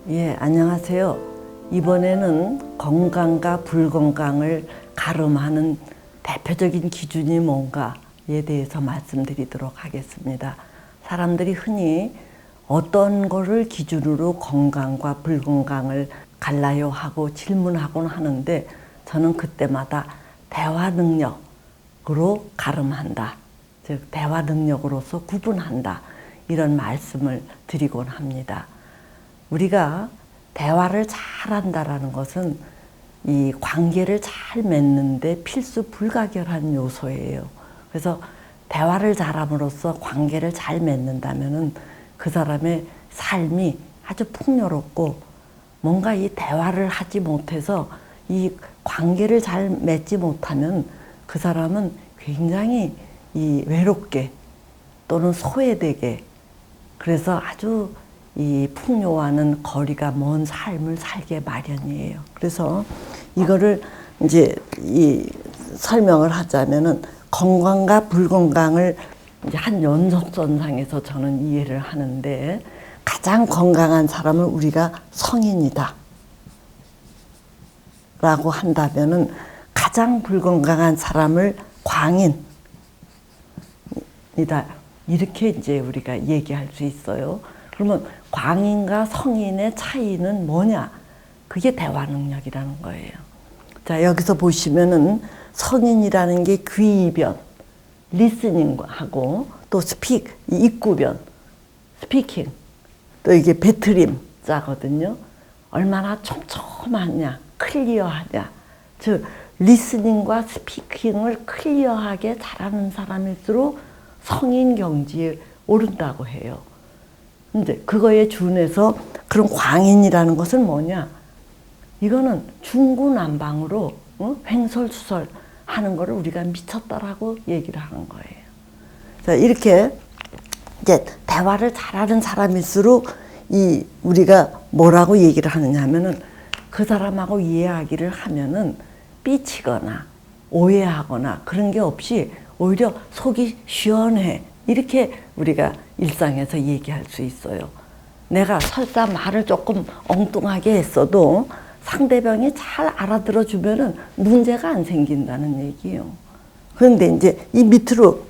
예, 안녕하세요. 이번에는 건강과 불건강을 가름하는 대표적인 기준이 뭔가에 대해서 말씀드리도록 하겠습니다. 사람들이 흔히 어떤 거를 기준으로 건강과 불건강을 갈라요 하고 질문하곤 하는데, 저는 그때마다 대화 능력으로 가름한다, 즉 대화 능력으로서 구분한다, 이런 말씀을 드리곤 합니다. 우리가 대화를 잘한다라는 것은 이 관계를 잘 맺는데 필수 불가결한 요소예요. 그래서 대화를 잘함으로써 관계를 잘 맺는다면은 그 사람의 삶이 아주 풍요롭고, 뭔가 이 대화를 하지 못해서 이 관계를 잘 맺지 못하면 그 사람은 굉장히 이 외롭게 또는 소외되게, 그래서 아주 이 풍요와는 거리가 먼 삶을 살게 마련이에요. 그래서 이거를 이제 이 설명을 하자면은 건강과 불건강을 이제 한 연속선상에서 저는 이해를 하는데, 가장 건강한 사람은 우리가 성인이다 라고 한다면은 가장 불건강한 사람을 광인이다, 이렇게 이제 우리가 얘기할 수 있어요. 그러면 광인과 성인의 차이는 뭐냐? 그게 대화 능력이라는 거예요. 자, 여기서 보시면은 성인이라는 게 귀변, 리스닝하고 또 스픽, 입구변, 스피킹, 또 이게 배트림 자거든요. 얼마나 촘촘하냐, 클리어하냐. 즉 리스닝과 스피킹을 클리어하게 잘하는 사람일수록 성인 경지에 오른다고 해요. 근데 그거에 준해서 그런 광인이라는 것은 뭐냐? 이거는 중구난방으로 횡설수설 하는 거를 우리가 미쳤다라고 얘기를 하는 거예요. 자, 이렇게 이제 대화를 잘하는 사람일수록 이 우리가 뭐라고 얘기를 하느냐 하면은, 그 사람하고 이야기를 하면은 삐치거나 오해하거나 그런 게 없이 오히려 속이 시원해, 이렇게 우리가 일상에서 얘기할 수 있어요. 내가 설사 말을 조금 엉뚱하게 했어도 상대방이 잘 알아들어 주면은 문제가 안 생긴다는 얘기예요. 그런데 이제 이 밑으로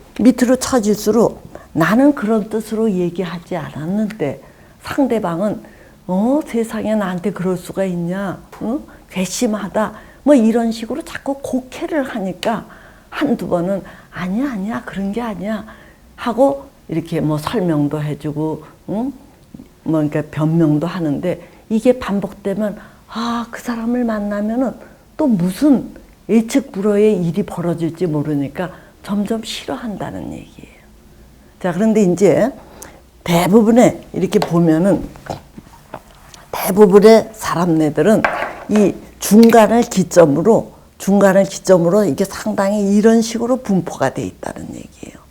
쳐질수록 나는 그런 뜻으로 얘기하지 않았는데 상대방은 세상에 나한테 그럴 수가 있냐, 괘씸하다, 뭐 이런 식으로 자꾸 곡해를 하니까 한두 번은 아니야 그런 게 아니야 하고 이렇게 뭐 설명도 해주고 뭐 그러니까 변명도 하는데, 이게 반복되면 그 사람을 만나면은 또 무슨 예측 불허의 일이 벌어질지 모르니까 점점 싫어한다는 얘기예요. 자, 그런데 이제 대부분의 이렇게 보면은 대부분의 사람네들은 이 중간을 기점으로 이게 상당히 이런 식으로 분포가 돼 있다는 얘기예요.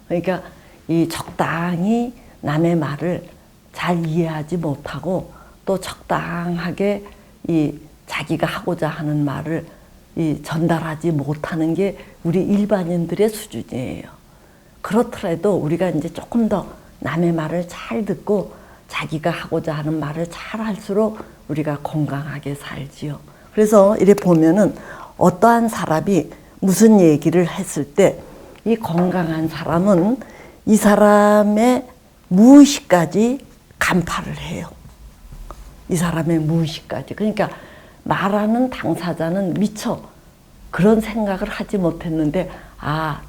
그러니까 이 적당히 남의 말을 잘 이해하지 못하고 또 적당하게 이 자기가 하고자 하는 말을 이 전달하지 못하는 게 우리 일반인들의 수준이에요. 그렇더라도 우리가 이제 조금 더 남의 말을 잘 듣고 자기가 하고자 하는 말을 잘 할수록 우리가 건강하게 살지요. 그래서 이렇게 보면은 어떠한 사람이 무슨 얘기를 했을 때 이 건강한 사람은 이 사람의 무의식까지 간파를 해요. 이 사람의 무의식까지. 그러니까 말하는 당사자는 미처 그런 생각을 하지 못했는데,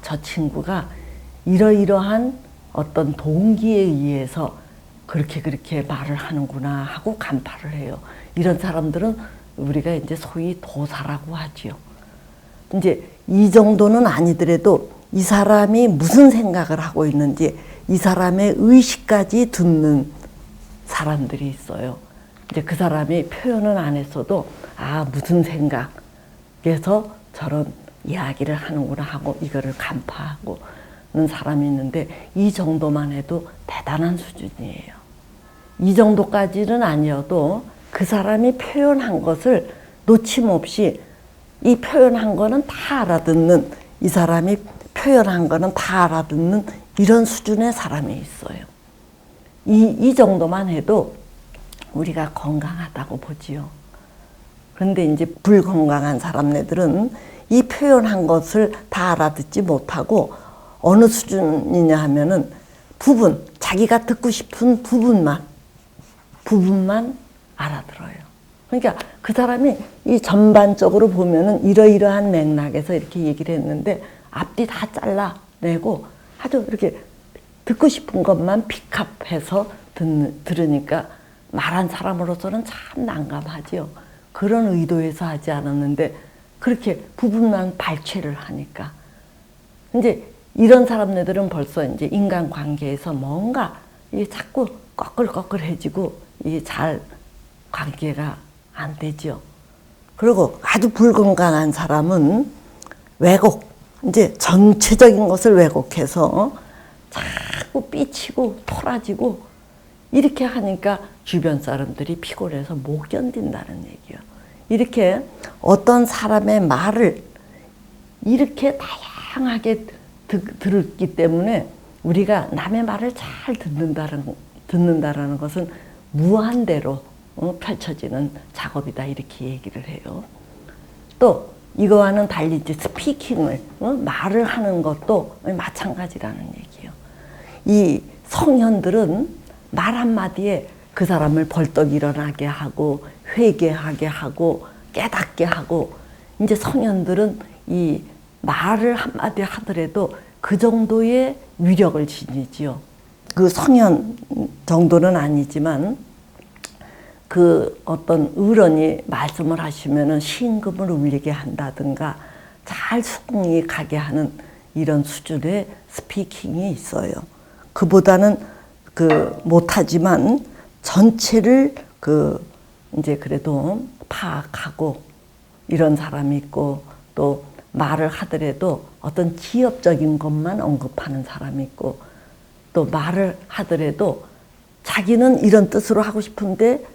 저 친구가 이러이러한 어떤 동기에 의해서 그렇게 말을 하는구나 하고 간파를 해요. 이런 사람들은 우리가 이제 소위 도사라고 하지요. 이제 이 정도는 아니더라도 이 사람이 무슨 생각을 하고 있는지 이 사람의 의식까지 듣는 사람들이 있어요. 이제 그 사람이 표현은 안 했어도 무슨 생각에서 저런 이야기를 하는구나 하고 이거를 간파하고 는 사람이 있는데, 이 정도만 해도 대단한 수준이에요. 이 정도까지는 아니어도 그 사람이 표현한 것을 놓침없이 이 표현한 거는 다 알아듣는, 이 사람이 표현한 거는 다 알아듣는 이런 수준의 사람이 있어요. 이 정도만 해도 우리가 건강하다고 보지요. 그런데 이제 불건강한 사람네들은 이 표현한 것을 다 알아듣지 못하고 어느 수준이냐 하면은 자기가 듣고 싶은 부분만 알아들어요. 그러니까 그 사람이 이 전반적으로 보면은 이러이러한 맥락에서 이렇게 얘기를 했는데 앞뒤 다 잘라내고 아주 이렇게 듣고 싶은 것만 픽업해서 들으니까 말한 사람으로서는 참 난감하지요. 그런 의도에서 하지 않았는데 그렇게 부분만 발췌를 하니까 이제 이런 사람들은 벌써 이제 인간관계에서 뭔가 이게 자꾸 꺼끌꺼끌해지고 이게 잘 관계가 안 되죠. 그리고 아주 불건강한 사람은 이제 전체적인 것을 왜곡해서 자꾸 삐치고 토라지고 이렇게 하니까 주변 사람들이 피곤해서 못 견딘다는 얘기예요. 이렇게 어떤 사람의 말을 이렇게 다양하게 들었기 때문에 우리가 남의 말을 잘 듣는다라는 것은 무한대로 펼쳐지는 작업이다 이렇게 얘기를 해요. 또 이거와는 달리 이제 스피킹을 말을 하는 것도 마찬가지라는 얘기예요. 이 성현들은 말 한마디에 그 사람을 벌떡 일어나게 하고 회개하게 하고 깨닫게 하고 이제 성현들은 이 말을 한마디 하더라도 그 정도의 위력을 지니지요. 그 성현 정도는 아니지만 그 어떤 의론이 말씀을 하시면은 신금을 울리게 한다든가 잘 수긍이 가게 하는 이런 수준의 스피킹이 있어요. 그보다는 못하지만 전체를 이제 그래도 파악하고 이런 사람이 있고 또 말을 하더라도 어떤 기업적인 것만 언급하는 사람이 있고 또 말을 하더라도 자기는 이런 뜻으로 하고 싶은데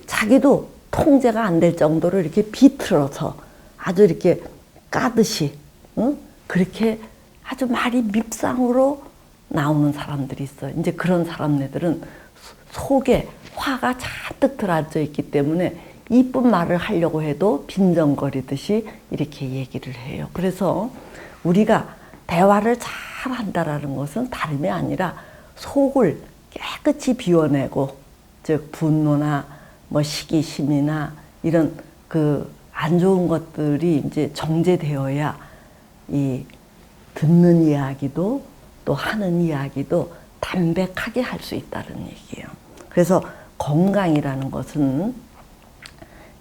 자기도 통제가 안 될 정도로 이렇게 비틀어서 아주 이렇게 까듯이 그렇게 아주 말이 밉상으로 나오는 사람들이 있어요. 이제 그런 사람들은 속에 화가 잔뜩 들어앉아 있기 때문에 이쁜 말을 하려고 해도 빈정거리듯이 이렇게 얘기를 해요. 그래서 우리가 대화를 잘 한다라는 것은 다름이 아니라 속을 깨끗이 비워내고 즉 분노나 뭐 시기심이나 이런 안 좋은 것들이 이제 정제되어야 이 듣는 이야기도 또 하는 이야기도 담백하게 할 수 있다는 얘기예요. 그래서 건강이라는 것은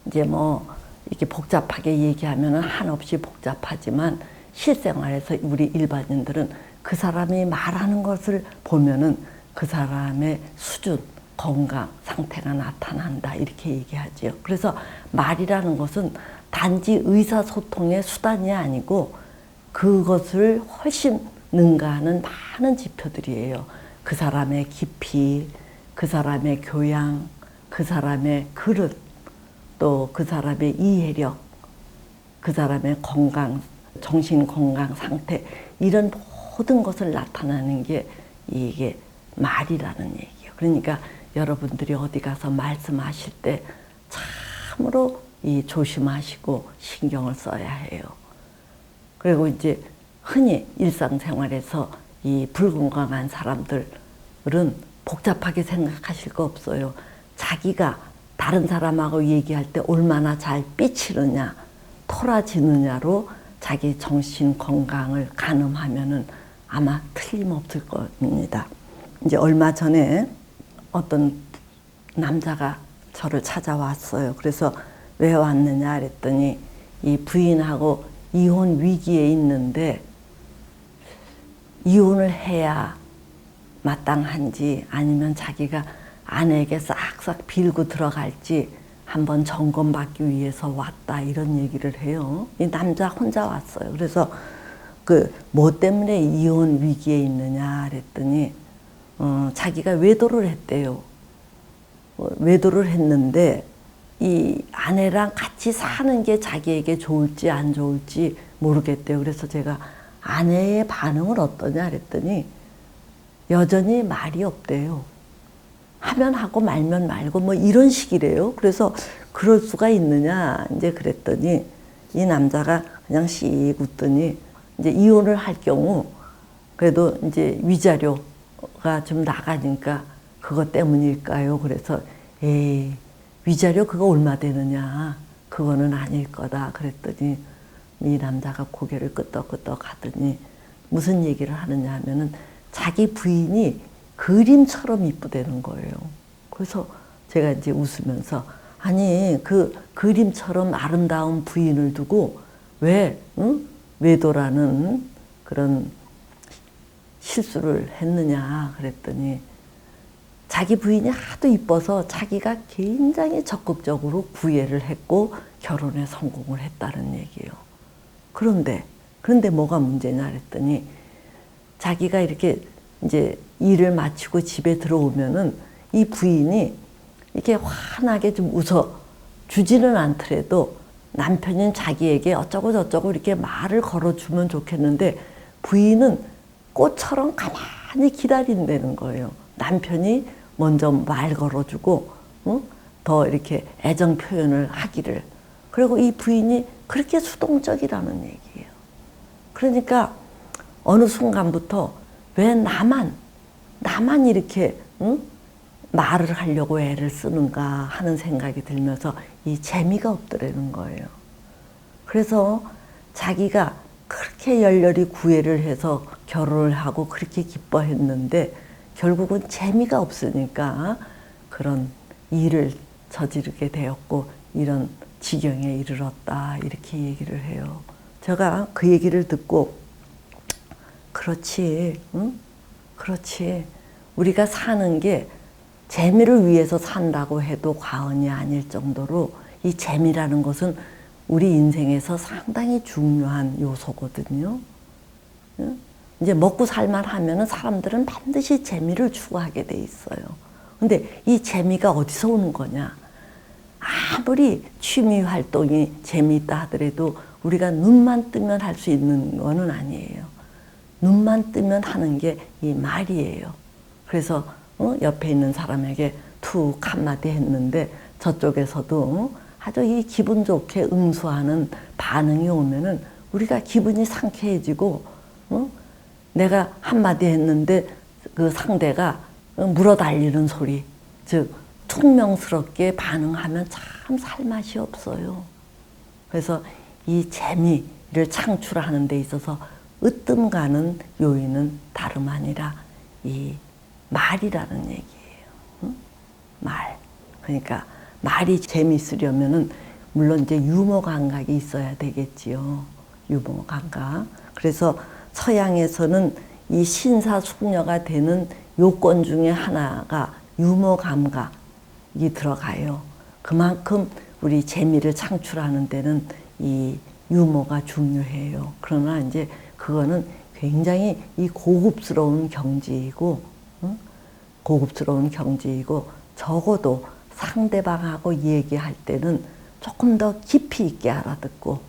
이제 뭐 이렇게 복잡하게 얘기하면은 한없이 복잡하지만 실생활에서 우리 일반인들은 그 사람이 말하는 것을 보면은 그 사람의 수준, 건강 상태가 나타난다 이렇게 얘기하지요. 그래서 말이라는 것은 단지 의사소통의 수단이 아니고 그것을 훨씬 능가하는 많은 지표들이에요. 그 사람의 깊이, 그 사람의 교양, 그 사람의 그릇, 또 그 사람의 이해력, 그 사람의 건강, 정신 건강 상태 이런 모든 것을 나타내는 게 이게 말이라는 얘기예요. 그러니까 여러분들이 어디 가서 말씀하실 때 참으로 조심하시고 신경을 써야 해요. 그리고 이제 흔히 일상생활에서 이 불건강한 사람들은 복잡하게 생각하실 거 없어요. 자기가 다른 사람하고 얘기할 때 얼마나 잘 삐치느냐, 토라지느냐로 자기 정신 건강을 가늠하면은 아마 틀림없을 겁니다. 이제 얼마 전에 어떤 남자가 저를 찾아왔어요. 그래서 왜 왔느냐 그랬더니 이 부인하고 이혼 위기에 있는데 이혼을 해야 마땅한지 아니면 자기가 아내에게 싹싹 빌고 들어갈지 한번 점검받기 위해서 왔다 이런 얘기를 해요. 이 남자 혼자 왔어요. 그래서 뭐 때문에 이혼 위기에 있느냐 그랬더니 자기가 외도를 했대요. 외도를 했는데 이 아내랑 같이 사는 게 자기에게 좋을지 안 좋을지 모르겠대요. 그래서 제가 아내의 반응은 어떠냐 그랬더니 여전히 말이 없대요. 하면 하고 말면 말고 뭐 이런 식이래요. 그래서 그럴 수가 있느냐 이제 그랬더니 이 남자가 그냥 씩 웃더니 이제 이혼을 할 경우 그래도 이제 위자료가 좀 나가니까 그것 때문일까요? 그래서 에이 위자료 그거 얼마 되느냐 그거는 아닐 거다 그랬더니 이 남자가 고개를 끄덕끄덕 하더니 무슨 얘기를 하느냐 하면은 자기 부인이 그림처럼 이쁘다는 거예요. 그래서 제가 이제 웃으면서 아니 그 그림처럼 아름다운 부인을 두고 왜 외도라는 그런 실수를 했느냐 그랬더니 자기 부인이 하도 이뻐서 자기가 굉장히 적극적으로 구애를 했고 결혼에 성공을 했다는 얘기예요. 그런데 뭐가 문제냐 그랬더니 자기가 이렇게 이제 일을 마치고 집에 들어오면은 이 부인이 이렇게 환하게 좀 웃어 주지는 않더라도 남편인 자기에게 어쩌고 저쩌고 이렇게 말을 걸어주면 좋겠는데 부인은 꽃처럼 가만히 기다린다는 거예요. 남편이 먼저 말 걸어주고 더 이렇게 애정 표현을 하기를. 그리고 이 부인이 그렇게 수동적이라는 얘기예요. 그러니까 어느 순간부터 왜 나만 이렇게 말을 하려고 애를 쓰는가 하는 생각이 들면서 이 재미가 없더라는 거예요. 그래서 자기가 그렇게 열렬히 구애를 해서 결혼을 하고 그렇게 기뻐했는데 결국은 재미가 없으니까 그런 일을 저지르게 되었고 이런 지경에 이르렀다 이렇게 얘기를 해요. 제가 그 얘기를 듣고 그렇지, 응? 그렇지. 우리가 사는 게 재미를 위해서 산다고 해도 과언이 아닐 정도로 이 재미라는 것은 우리 인생에서 상당히 중요한 요소거든요. 응? 이제 먹고 살만 하면은 사람들은 반드시 재미를 추구하게 돼 있어요. 근데 이 재미가 어디서 오는 거냐? 아무리 취미 활동이 재미있다 하더라도 우리가 눈만 뜨면 할 수 있는 거는 아니에요. 눈만 뜨면 하는 게 이 말이에요. 그래서 옆에 있는 사람에게 툭 한마디 했는데 저쪽에서도 아주 이 기분 좋게 응수하는 반응이 오면은 우리가 기분이 상쾌해지고 내가 한마디 했는데 그 상대가 물어달리는 소리, 즉 퉁명스럽게 반응하면 참 살맛이 없어요. 그래서 이 재미를 창출하는 데 있어서 으뜸 가는 요인은 다름 아니라 이 말이라는 얘기예요. 응? 말. 그러니까 말이 재미있으려면은 물론 이제 유머 감각이 있어야 되겠지요. 유머 감각. 그래서 서양에서는 이 신사숙녀가 되는 요건 중에 하나가 유머 감각이 들어가요. 그만큼 우리 재미를 창출하는 데는 이 유머가 중요해요. 그러나 이제 그거는 굉장히 이 고급스러운 경지이고, 고급스러운 경지이고, 적어도 상대방하고 얘기할 때는 조금 더 깊이 있게 알아듣고,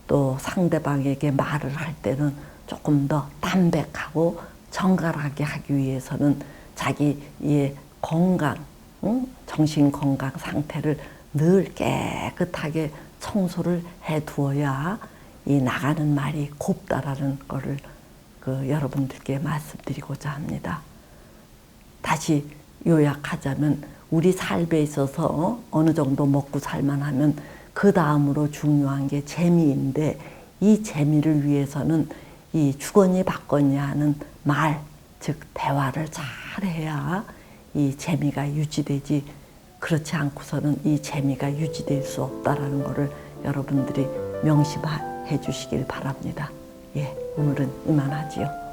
또 상대방에게 말을 할 때는 조금 더 담백하고 정갈하게 하기 위해서는 자기의 건강, 정신 건강 상태를 늘 깨끗하게 청소를 해 두어야 이 나가는 말이 곱다라는 거를 여러분들께 말씀드리고자 합니다. 다시 요약하자면 우리 삶에 있어서 어느 정도 먹고 살만하면 그 다음으로 중요한 게 재미인데 이 재미를 위해서는 이 주거니 받거니 하는 말, 즉 대화를 잘해야 이 재미가 유지되지 그렇지 않고서는 이 재미가 유지될 수 없다라는 것을 여러분들이 명심해 주시길 바랍니다. 예, 오늘은 이만하지요.